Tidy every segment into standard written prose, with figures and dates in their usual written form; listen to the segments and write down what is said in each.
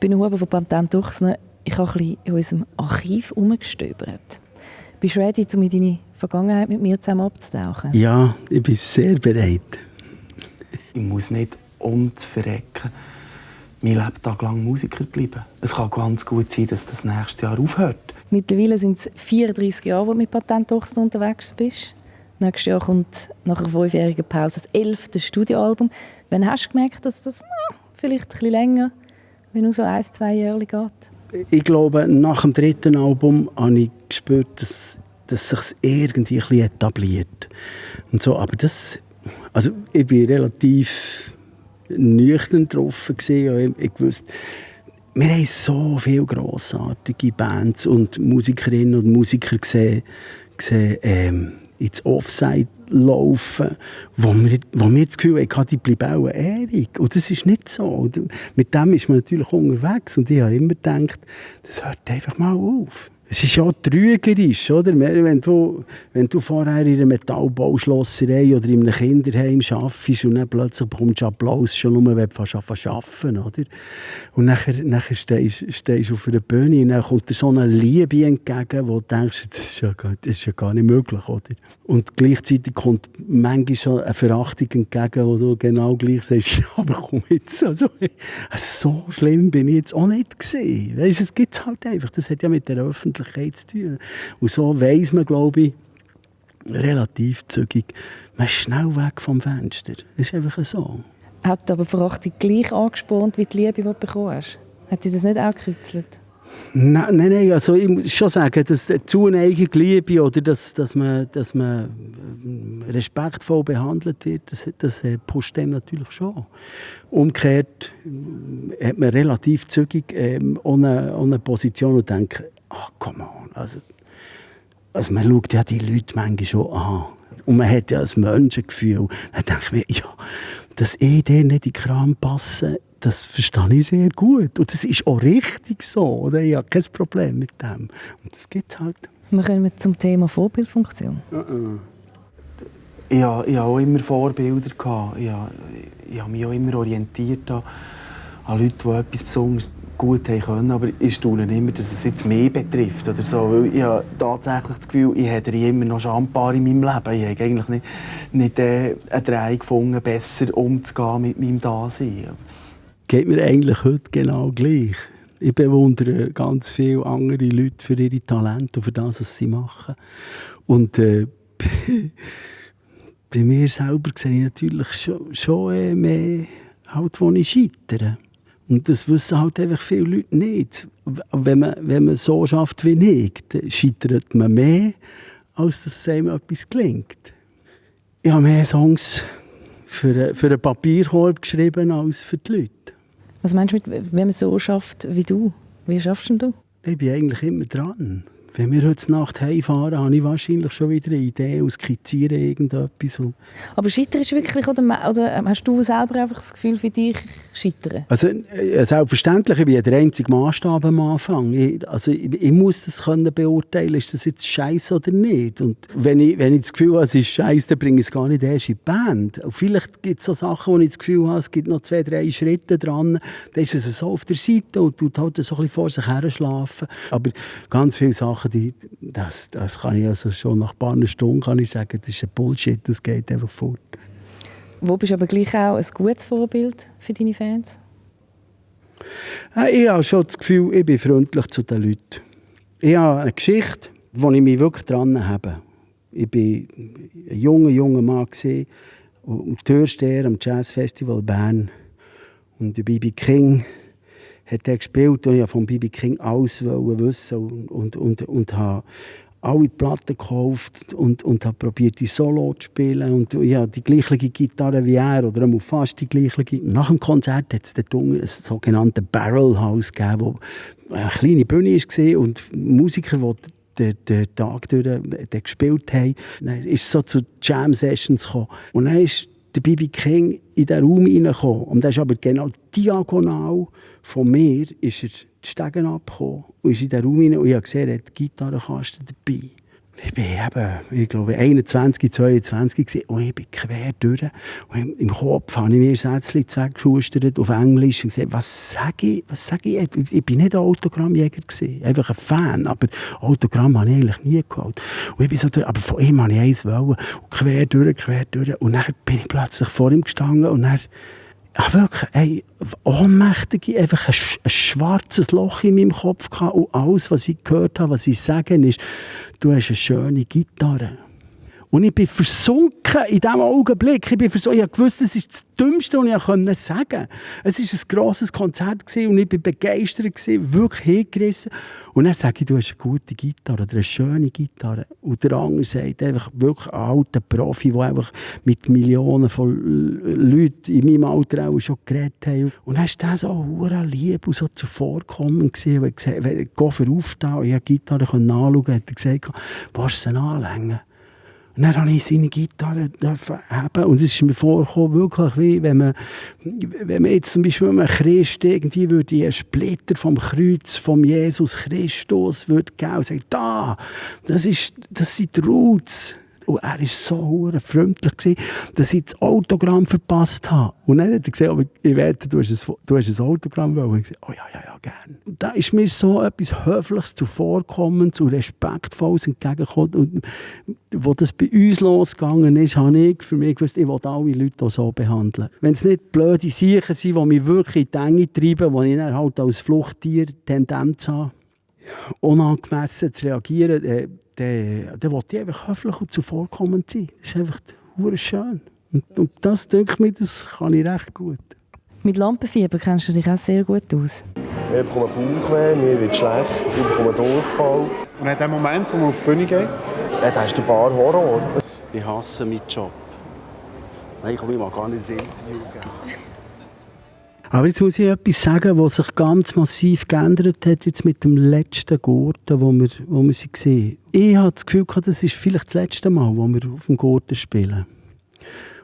bin Huber von Patent Duchsner. Ich habe ein bisschen in unserem Archiv herumgestöbert. Bist du ready, um in deine Vergangenheit mit mir zusammen abzutauchen? Ja, ich bin sehr bereit. Ich muss nicht verrecken, mein Lebtag lang Musiker bleiben. Es kann ganz gut sein, dass das nächstes Jahr aufhört. Mittlerweile sind es 34 Jahre, wo du mit Patent Duchsner unterwegs bist. Nächstes Jahr kommt nach einer 5-jährigen Pause das 11. Studioalbum. Wann hast du gemerkt, dass das vielleicht ein bisschen länger, wie nur so 1-2 Jahre geht? Ich glaube, nach dem 3. Album habe ich gespürt, dass sich irgendwie ein bisschen etabliert. Und so, aber das, also ich war relativ nüchtern getroffen. Ich wusste, wir haben so viele grossartige Bands und Musikerinnen und Musiker gesehen ins Offside laufen, wo wir das Gefühl hatten, die bleiben auch ewig. Und das ist nicht so. Und mit dem ist man natürlich unterwegs. Und ich habe immer gedacht, das hört einfach mal auf. Es ist ja trügerisch, oder? Wenn du vorher in einer Metallbauschlosserei oder in einem Kinderheim arbeitest und dann plötzlich bekommst du Applaus, schon nur, wenn du fast arbeiten, oder? Und nachher stehst du auf einer Bühne und dann kommt dir so eine Liebe entgegen, wo du denkst, das ist ja gar nicht möglich, oder? Und gleichzeitig kommt manchmal schon eine Verachtung entgegen, wo du genau gleich sagst, ja, aber komm jetzt. Also so schlimm bin ich jetzt auch nicht gewesen. Weißt, es gibt es halt einfach. Das hat ja mit der Öffentlichkeit zu tun. Und so weiss man, glaube ich, relativ zügig, man ist schnell weg vom Fenster. Das ist einfach so. Hat aber die Verachtung gleich angespornt wie die Liebe, die du bekommen hast? Hat dich das nicht auch gekützelt? Nein. Also ich muss schon sagen, dass die Zuneigung, Liebe oder dass man respektvoll behandelt wird, das pusht dem natürlich schon. Umgekehrt hat man relativ zügig eine Position und denkt, come on. Also man schaut ja die Leute manchmal schon an. Und man hat ja ein Menschengefühl. Dann denke ich mir, ja, dass ich dir nicht in den Kram passe, das verstehe ich sehr gut. Und das ist auch richtig so. Oder? Ich habe kein Problem mit dem. Und das gibt es halt. Wir kommen zum Thema Vorbildfunktion. Ich hatte auch immer Vorbilder. Ich habe mich auch immer orientiert an Leute, die etwas besonders gut können. Aber ich staune immer, dass es jetzt mehr betrifft. Oder so. Weil ich habe tatsächlich das Gefühl, ich hätte immer noch Schambar in meinem Leben. Ich habe eigentlich nicht einen Dreh gefunden, besser umzugehen mit meinem Dasein. Geht mir eigentlich heute genau gleich. Ich bewundere ganz viele andere Leute für ihre Talente und für das, was sie machen. Und bei mir selber sehe ich natürlich schon mehr, halt, wo ich scheitere. Und das wissen halt einfach viele Leute nicht. Wenn man so schafft wie ich, dann scheitert man mehr, als dass einem etwas gelingt. Ich habe mehr Songs für einen Papierkorb geschrieben als für die Leute. Was meinst du mit, wenn man so schafft wie du? Wie schaffst du? Ich bin eigentlich immer dran. Wenn wir heute Nacht heimfahren, habe ich wahrscheinlich schon wieder eine Idee und skizziere irgendetwas. Aber Scheitern ist wirklich, oder hast du selber einfach das Gefühl, für dich scheitern? Also selbstverständlich, ich bin der einzige Maßstab am Anfang. Ich muss das können beurteilen, ist das jetzt scheiße oder nicht. Und wenn ich das Gefühl habe, es ist scheiße, dann bringe ich es gar nicht erst in die Band. Und vielleicht gibt es so Sachen, wo ich das Gefühl habe, es gibt noch 2-3 Schritte dran, dann ist es so auf der Seite und tut halt so ein bisschen vor sich her schlafen. Aber ganz viele Sachen, das kann ich also schon nach ein paar Stunden kann ich sagen, das ist ein Bullshit, das geht einfach fort. Wo bist du aber gleich auch ein gutes Vorbild für deine Fans? Ich habe schon das Gefühl, ich bin freundlich zu den Leuten. Ich habe eine Geschichte, wo ich mich wirklich dran habe. Ich war ein junger Mann, am Türsteher am Jazzfestival Bern. Und der B.B. King hat er gespielt und ich wollte von B.B. King alles wissen und habe alle Platten gekauft und habe probiert, die Solo zu spielen. Und ich habe die gleiche Gitarre wie er, oder fast die gleiche. Nach dem Konzert hat es dort ein sogenanntes Barrelhouse gegeben, wo eine kleine Bühne war und Musiker, die den Tag durch gespielt haben. Dann ist es so zu Jam-Sessions gekommen. Und dann ist der B.B. King in diesen Raum reingekommen. Und das ist aber genau diagonal von mir ist er die Stegen abgekommen und ist in den Raum rein und ich habe gesehen, er hat die Gitarrenkasten dabei. Und Ich bin eben, ich glaube, 21, 22 gewesen, und ich bin quer durch. Und im Kopf habe ich mir Sätzchen weggeschustert auf Englisch und gesagt, was sage ich? Ich bin nicht ein Autogrammjäger gewesen, einfach ein Fan, aber Autogramm habe ich eigentlich nie geholt. Und ich bin so durch, aber von ihm wollte ich eins wollen. Und quer durch. Und dann bin ich plötzlich vor ihm gestanden und dann, ja, wirklich, ey, ohnmächtig, einfach ein schwarzes Loch in meinem Kopf gehabt. Und alles, was ich gehört habe, was ich sage, ist, du hast eine schöne Gitarre. Und ich bin versunken in diesem Augenblick. Ich wusste, das ist das Dümmste, was ich sagen konnte. Es war ein grosses Konzert und ich war begeistert, wirklich hingerissen. Und dann sage ich, du hast eine gute Gitarre oder eine schöne Gitarre. Und der andere sagt einfach wirklich ein alter Profi, der einfach mit Millionen von Leuten in meinem Alter auch schon geredet haben. Und dann war der so lieb und so zuvorkommend gewesen. Und er hat gesagt, geh vorauf da. Und ich konnte die Gitarre anschauen. Hat er gesagt, willst du sie anlängen? Und dann durfte ich seine Gitarre haben. Und es ist mir vorgekommen, wirklich, wie wenn man jetzt zum Beispiel einem Christ irgendwie würde einen Splitter vom Kreuz von Jesus Christus würde geben und sagen, das sind die Roots. Und er war so freundlich, dass ich das Autogramm verpasst habe. Und dann hat er gesagt, ich wette, du hast ein Autogramm wollen. Und ich gesagt, ja, gerne. Und da ist mir so etwas Höfliches zuvorkommens und Respektvolles entgegengekommen. Und als das bei uns losgegangen ist, habe ich für mich gewusst, ich will alle Leute so behandeln. Wenn es nicht blöde Siechen sind, die mich wirklich in die Enge treiben, wo ich dann halt als Fluchttier Tendenz habe, unangemessen zu reagieren, dann will ich einfach höflich und zuvorkommend sein. Das ist einfach schön. Und das, denke ich mir, das kann ich recht gut. Mit Lampenfieber kennst du dich auch sehr gut aus. Ich bekomme Bauchweh, mir wird schlecht, ich bekomme Durchfall. Und in dem Moment, wo man auf die Bühne geht? Ja, das ist der Bar Horror. Ich hasse meinen Job. Nein, ich mag gar nicht ins Interview geben. Aber jetzt muss ich etwas sagen, was sich ganz massiv geändert hat jetzt mit dem letzten Gurten, wo wir sie gesehen haben. Ich hatte das Gefühl, das ist vielleicht das letzte Mal, wo wir auf dem Gurten spielen.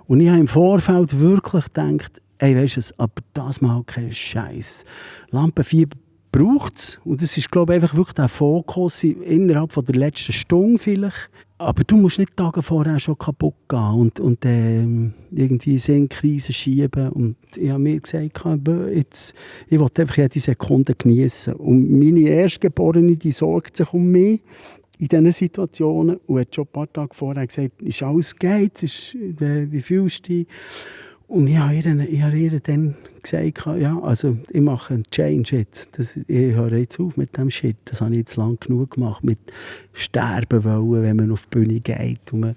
Und ich habe im Vorfeld wirklich gedacht, ey, weisst du, aber das mal kein Scheiß. Lampenfieber braucht es. Und das ist, glaube ich, einfach wirklich der Fokus innerhalb von der letzten Stunde vielleicht. Aber du musst nicht Tage vorher schon kaputt gehen und irgendwie Sinnkrisen schieben. Und ich habe mir gesagt, ich will einfach jede Sekunde genießen. Und meine Erstgeborene, die sorgt sich um mich in diesen Situationen und hat schon ein paar Tage vorher gesagt, ist alles geht, wie fühlst du dich? Und ich habe ihr dann gesagt, ja, also ich mache einen Change jetzt. Ich höre jetzt auf mit dem Shit. Das habe ich jetzt lang genug gemacht, mit Sterben wollen, wenn man auf die Bühne geht. Und man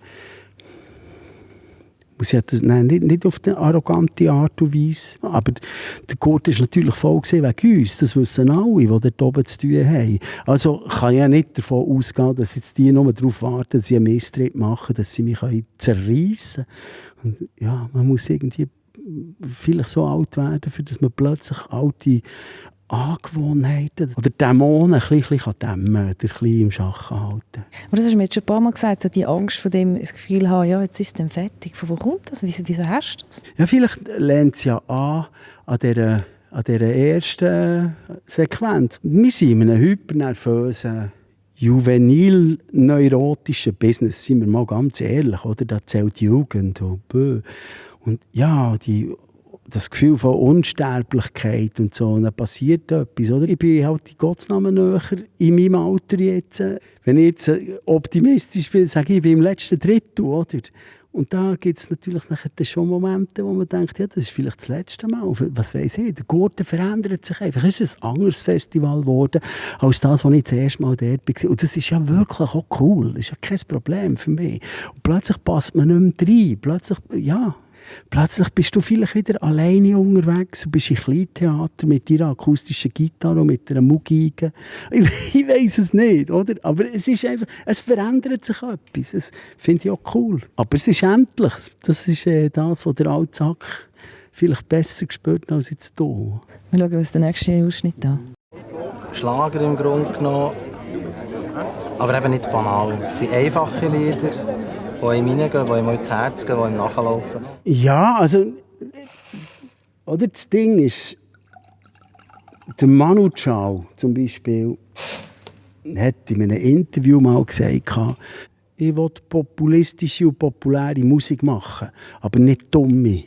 muss ja das, nein, nicht auf eine arrogante Art und Weise. Aber der Gurt war natürlich voll wegen uns. Das wissen alle, die dort oben zu tun haben. Also kann ich ja nicht davon ausgehen, dass jetzt die nur darauf warten, dass sie einen Misstritt machen, dass sie mich zerreissen können. Und ja, man muss irgendwie vielleicht so alt werden, für dass man plötzlich alte Angewohnheiten oder Dämonen ein bisschen dämmen oder ein bisschen im Schach halten. Aber das hast du mir jetzt schon ein paar Mal gesagt, so die Angst vor dem, das Gefühl haben, ja, jetzt ist es dann fertig. Von wo kommt das? Wieso hast du das? Ja, vielleicht lernt es ja an dieser ersten Sequenz. Wir sind in einem hypernervösen, juvenil-neurotischen Business, sind wir mal ganz ehrlich, oder? Da zählt die Jugend und ja, das Gefühl von Unsterblichkeit und so, und dann passiert etwas, oder? Ich bin halt in Gottes Namen näher in meinem Alter jetzt. Wenn ich jetzt optimistisch bin, sage ich bin im letzten Drittel, oder? Und da gibt es natürlich nachher schon Momente, wo man denkt, ja, das ist vielleicht das letzte Mal. Was weiss ich, der Gurten verändert sich einfach. Es ist ein anderes Festival geworden, als das, als ich das erste Mal dort war. Und das ist ja wirklich auch cool. Das ist ja kein Problem für mich. Und plötzlich passt man nicht mehr rein. Plötzlich bist du vielleicht wieder alleine unterwegs und bist im Kleintheater mit deiner akustischen Gitarre und mit einer Mugiige. Ich weiss es nicht, oder? Aber es ist einfach, es verändert sich etwas. Das finde ich auch cool. Aber es ist endlich. Das ist das, was der Alltag vielleicht besser gespürt als jetzt hier. Wir schauen uns den nächsten Ausschnitt an. Schlager im Grunde genommen, aber eben nicht banal. Es sind einfache Lieder, die ihm reingehen, die ihm ins Herz gehen, die ihm nachlaufen. Ja, also, oder das Ding ist, der Manu Chao zum Beispiel hat in einem Interview mal gesagt, Ich will populistische und populäre Musik machen, aber nicht dumme.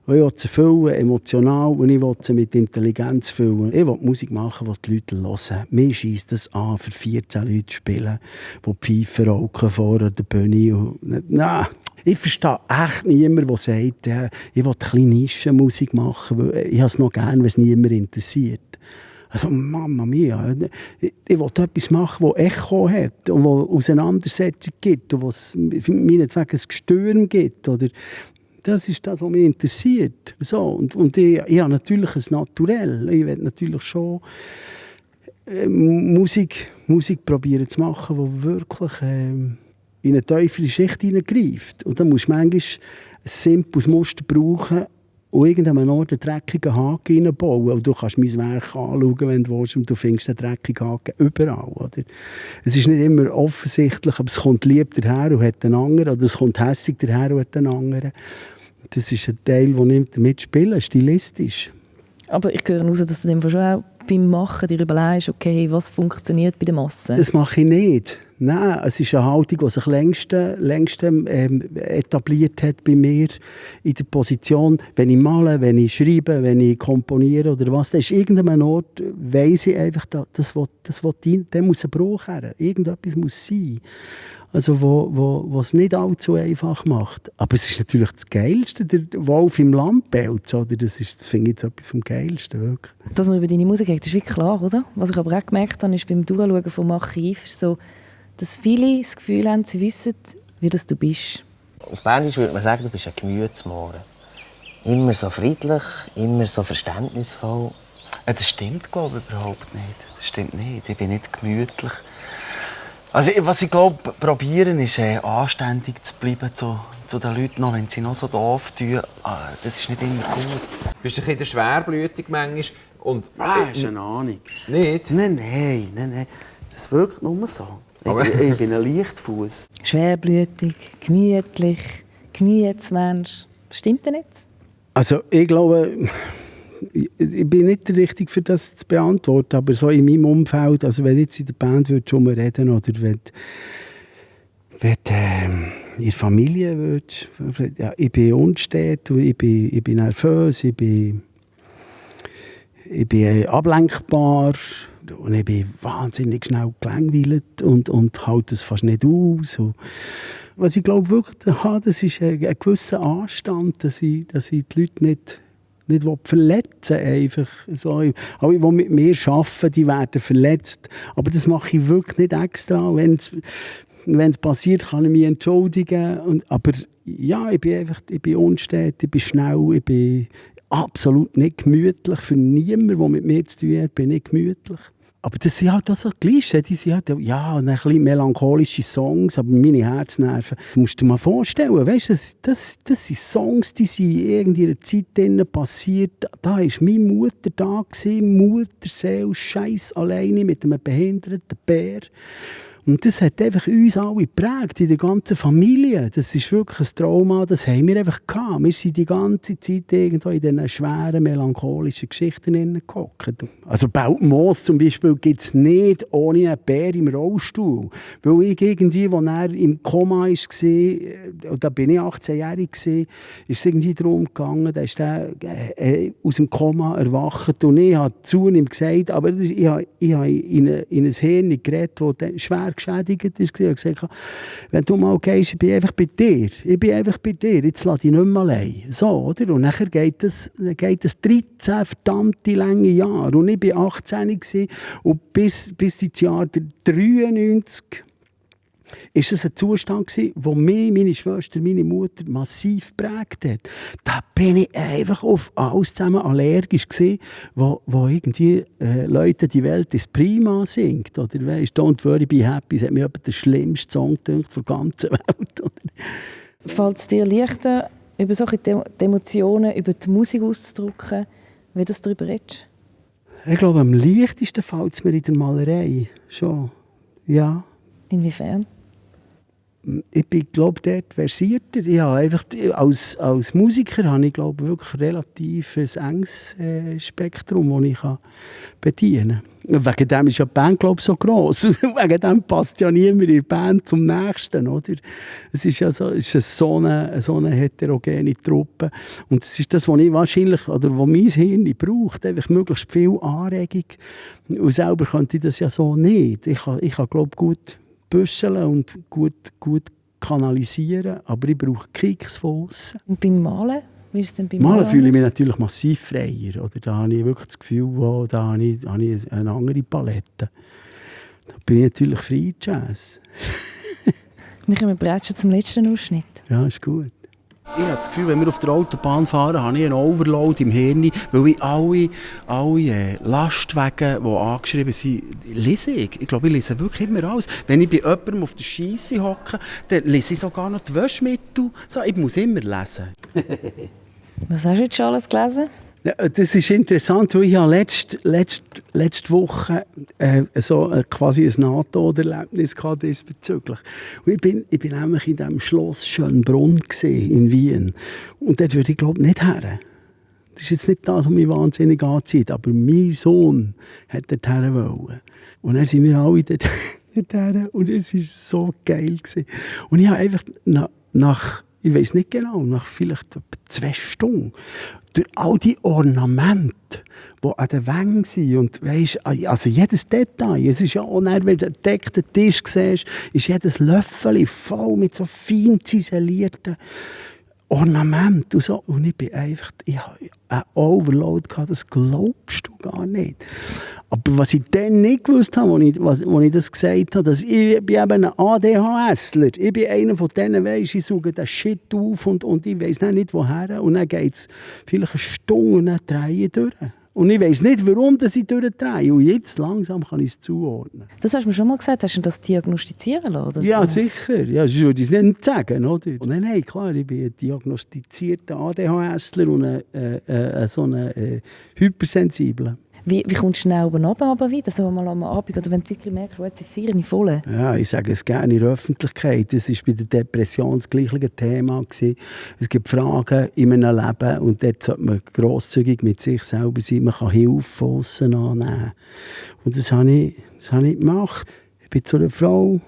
Ich will sie füllen, emotional, und ich will sie mit Intelligenz füllen. Ich will Musik machen, die die Leute hören. Mir scheisst das an, für 14 Leute zu spielen, die Pfeifen rauchen vor der Bühne. Nein, ich verstehe echt niemanden, der sagt, ich will ein bisschen Nischenmusik machen, weil ich habe es noch gerne, wenn es niemand interessiert. Also, Mama mia, ich will etwas machen, das Echo hat und wo Auseinandersetzung gibt und wo es meinetwegen ein Gestürm gibt. Oder das ist das, was mich interessiert. So, und ich habe natürlich ein Naturell. Ich will natürlich schon Musik probieren zu machen, die wirklich in eine tiefere Schicht hineingreift. Und dann musst du manchmal ein simples Muster brauchen und irgendeinem Ort einen dreckigen Haken reinbauen. Und du kannst mein Werk anschauen, wenn du willst, und du findest den dreckigen Haken überall. Oder? Es ist nicht immer offensichtlich, aber es kommt lieb daher und hat einen anderen, oder es kommt hässig daher und hat einen anderen. Das ist ein Teil, den ich damit spiele, stilistisch. Aber ich höre raus, dass du dem schon auch beim Machen dir überlegst, okay, was funktioniert bei der Masse? Das mache ich nicht. Nein, es ist eine Haltung, die sich längst etabliert hat bei mir in der Position, wenn ich male, wenn ich schreibe, wenn ich komponiere oder was. Da ist irgendein Ort, weiss ich einfach, das muss ein Bruch her. Irgendetwas muss sein. Also, wo es nicht allzu einfach macht. Aber es ist natürlich das Geilste, der Wolf im Lammpelz. Oder? Das finde ich jetzt etwas vom Geilsten. Wirklich. Dass man über deine Musik redet, ist wirklich klar, oder? Was ich aber auch gemerkt habe, ist beim Durchschauen vom Archiv, so, dass viele das Gefühl haben, sie wissen, wie das du bist. Auf Bernisch würde man sagen, du bist ein Gemütsmohren. Immer so friedlich, immer so verständnisvoll. Das stimmt, glaube ich, überhaupt nicht. Das stimmt nicht. Ich bin nicht gemütlich. Also, was ich glaube, probieren ist, anständig zu bleiben zu den Leuten, noch, wenn sie noch so doof tun. Das ist nicht immer gut. Bist du ein bisschen schwerblütig manchmal? Und, hast du eine Ahnung? Nicht? Nein. Das wirkt nur so. Ich bin ein Leichtfuß. Schwerblütig, gemütlich, Gemütsmensch. Stimmt das nicht? Also, ich glaube, ich bin nicht der Richtige für das zu beantworten, aber so in meinem Umfeld, also wenn du jetzt in der Band schon mal reden oder wenn in der Familie würdest, ja, ich bin unstet, ich bin nervös, ich bin ablenkbar und ich bin wahnsinnig schnell gelangweilt und halte es fast nicht aus. Und was ich glaube wirklich habe, das ist ein gewisser Anstand, dass ich die Leute nicht verletzen einfach. So, alle, die mit mir arbeiten, die werden verletzt. Aber das mache ich wirklich nicht extra. Wenn es passiert, kann ich mich entschuldigen. Aber ja, ich bin unstet, ich bin schnell, ich bin absolut nicht gemütlich. Für niemanden, der mit mir zu tun hat, bin ich gemütlich. Aber das sind halt auch so Klischees, die sind halt, ja, ein bisschen melancholische Songs, aber meine Herznerven, du musst dir mal vorstellen, weißt, das sind Songs, die sind irgendwie in einer Zeit passiert, da war meine Mutter da, Mutterseele, Scheiß alleine mit einem behinderten Bär. Und das hat einfach uns alle geprägt, in der ganzen Familie. Das ist wirklich ein Trauma, das haben wir einfach gehabt. Wir sind die ganze Zeit irgendwo in diesen schweren, melancholischen Geschichten hineingehockt. Also Beltmoos zum Beispiel gibt es nicht ohne einen Bär im Rollstuhl. Weil ich irgendwie, als er im Koma war, da bin ich 18-jährig, ist es irgendwie darum gegangen, da ist er aus dem Koma erwacht. Und ich habe zu ihm gesagt, aber ich habe in ein Hirn geredet, das schwer geschädigt ist. Ich habe gesagt, wenn du mal gehst, ich bin einfach bei dir. Jetzt lasse ich dich nicht mehr allein. So, oder? Und nachher geht es 13 verdammte lange Jahre. Und ich war 18 und bis ins Jahr 93 ist es ein Zustand, der mich, meine Schwester, meine Mutter massiv geprägt hat. Da bin ich einfach auf alles zusammen allergisch gewesen, wo irgendwie Leute die Welt ist prima singt. Oder weißt, Don't Worry, Be Happy, das hat mir der schlimmste Song gedacht der ganzen Welt. Fällt es dir leichter, über solche Emotionen, über die Musik auszudrücken, wie du darüber redest? Ich glaube, am leichtesten fällt es mir in der Malerei. Schon, ja. Inwiefern? ich bin, glaube ich, dort versierter. Ich habe einfach, als Musiker habe ich, glaube ich, wirklich relativ ein enges Spektrum, das ich bedienen kann. Wegen dem ist ja die Band, glaube ich, so gross. Wegen dem passt ja niemand in die Band zum Nächsten. Oder? Es ist ja so eine heterogene Truppe. Und das ist das, was ich wahrscheinlich, oder was mein Hirn braucht, einfach möglichst viel Anregung. Und selber könnte ich das ja so nicht. Ich kann glaube ich, gut büscheln und gut kanalisieren, aber ich brauche Kicks von aussen. Und beim Malen? Wie ist es denn beim Malen fühle ich mich natürlich massiv freier. Oder? Da habe ich wirklich das Gefühl, da habe ich eine andere Palette. Da bin ich natürlich Free Jazz. Wir kommen bereits zum letzten Ausschnitt. Ja, ist gut. Ich habe das Gefühl, wenn wir auf der Autobahn fahren, habe ich einen Overload im Hirn, weil ich alle Lastwagen, die angeschrieben sind, lese ich. Ich glaube, ich lese wirklich immer alles. Wenn ich bei jemandem auf der Scheisse hocke, dann lese ich sogar noch die Wäschmittel. So, ich muss immer lesen. Was hast du jetzt schon alles gelesen? Ja, das ist interessant, weil ich habe letzte Woche quasi ein NATO-Erlebnis diesbezüglich. Und ich bin nämlich in diesem Schloss Schönbrunn in Wien. Und dort würde ich, glaube ich, nicht her. Das ist jetzt nicht das, was mich wahnsinnig anzieht, aber mein Sohn hat dort her wollen. Und dann sind wir alle dort her und es war so geil. Und ich habe einfach nach ich weiß nicht genau, nach vielleicht 2 Stunden, durch all die Ornamente, die an den Wängen sind, und weisst, also jedes Detail, es ist ja auch nicht, wenn du einen gedeckten Tisch siehst, ist jedes Löffel voll mit so fein ziselierten Ornamenten und so. Und ich habe einen Overload gehabt, das glaubst du gar nicht. Aber was ich dann nicht gewusst habe, als ich das gesagt habe, dass ich bin eben ein ADHSler. Ich bin einer von denen, weisst, ich suche den Shit auf und ich weiss nicht woher. Und dann geht es vielleicht eine Stunde und dann drehe ich durch. Und ich weiss nicht, warum ich durchdrehe. Und jetzt langsam kann ich es zuordnen. Das hast du mir schon mal gesagt. Hast du das diagnostizieren lassen? Oder Ja, so? sicher. Ja, das würde ich nicht sagen. Oder? Und nein, klar, ich bin ein diagnostizierter ADHSler und so ein Hypersensibler. Wie kommst du schnell oben runter wieder, so mal am Abend? Oder wenn du wirklich merkst, jetzt ist es sehr voll? Ja, ich sage es gerne in der Öffentlichkeit. Das war bei der Depression das gleiche Thema. Es gibt Fragen in einem Leben und dort sollte man grosszügig mit sich selber sein. Man kann Hilfe von aussen annehmen. Und das habe ich gemacht. Ich bin zu einer Frau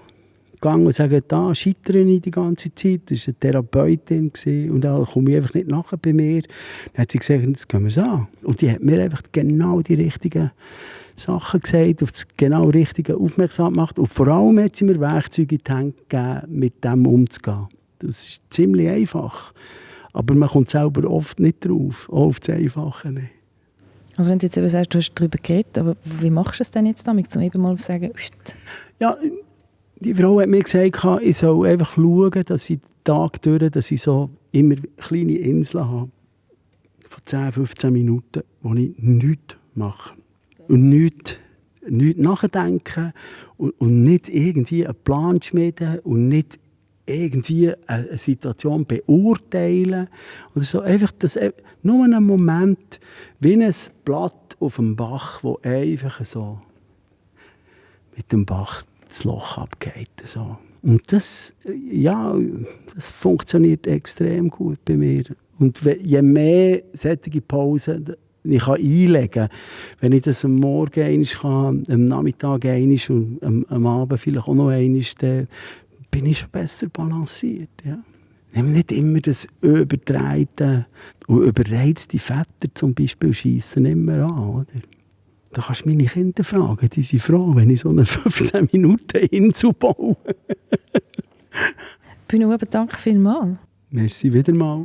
gegangen und sage, da scheitere ich die ganze Zeit. Das war eine Therapeutin und da komme ich einfach nicht nachher bei mir. Dann hat sie gesagt, jetzt gehen wir es an. Und die hat mir einfach genau die richtigen Sachen gesagt, auf das genau Richtige aufmerksam gemacht. Und vor allem hat sie mir Werkzeuge in die Hände gegeben, mit dem umzugehen. Das ist ziemlich einfach. Aber man kommt selber oft nicht drauf, auch auf das Einfache nicht. Also wenn du jetzt eben sagst, du hast darüber geredet, aber wie machst du es denn jetzt damit, um eben mal zu sagen, ja, die Frau hat mir gesagt, ich soll einfach schauen, dass ich den Tag durch, dass ich so immer kleine Inseln habe, von 10, 15 Minuten, wo ich nichts mache. Und nichts nachdenken und nicht irgendwie einen Plan schmieden und nicht irgendwie eine Situation beurteilen. Oder so. Einfach nur einen Moment, wie ein Blatt auf dem Bach, wo einfach so mit dem Bach das Loch abgeht. So. Und das funktioniert extrem gut bei mir. Und je mehr solche Pausen ich einlegen kann, wenn ich das am Morgen einmal kann, am Nachmittag einmal und am Abend vielleicht auch noch einmal, dann bin ich schon besser balanciert. Ja. Nicht immer das übertreite und überreizte Väter zum Beispiel schiessen immer an. Oder? Da kannst du meine Kinder fragen, die sind froh, wenn ich so eine 15 Minuten hinzubaue. Bruno, danke vielmals. Merci wieder mal.